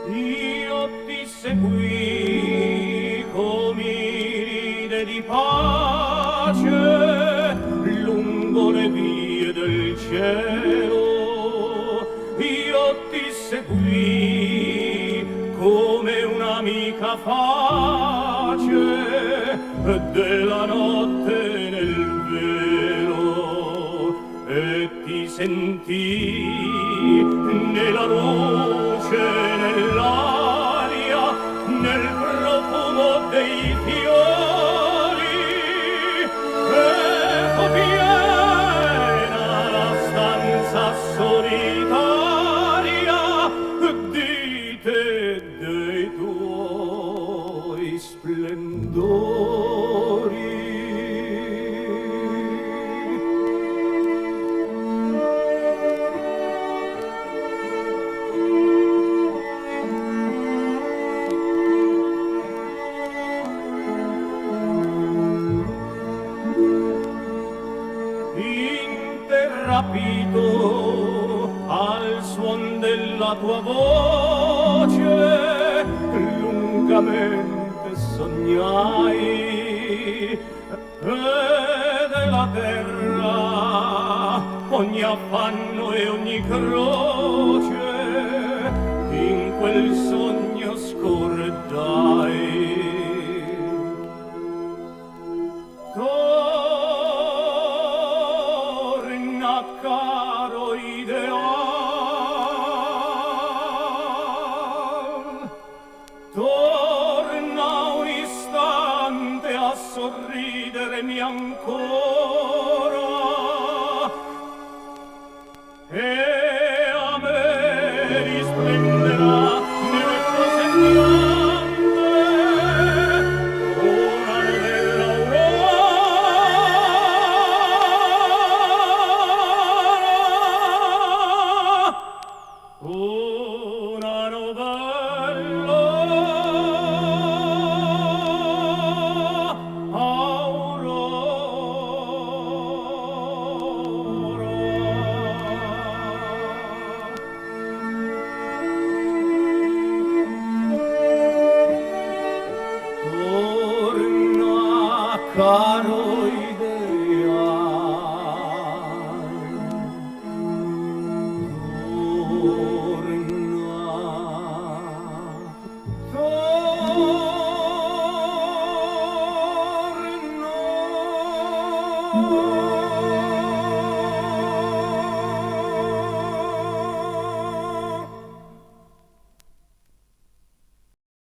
Io ti seguì come ride di pace lungo le vie del cielo. Io ti seguì come un'amica face della notte nel velo, e ti sentii nella luce, nell'aria, nel profumo dei fiori. Ecco piena la stanza solitaria di te e dei tuoi splendori. Interrapito al suon della tua voce, lungamente sognai, e della terra ogni affanno e ogni croce in quel sogno scordai. Caro ideal, torna un istante a sorridermi ancora e a me risplenderà nel tuo sembiante una novella una novella aurora. Torna, caro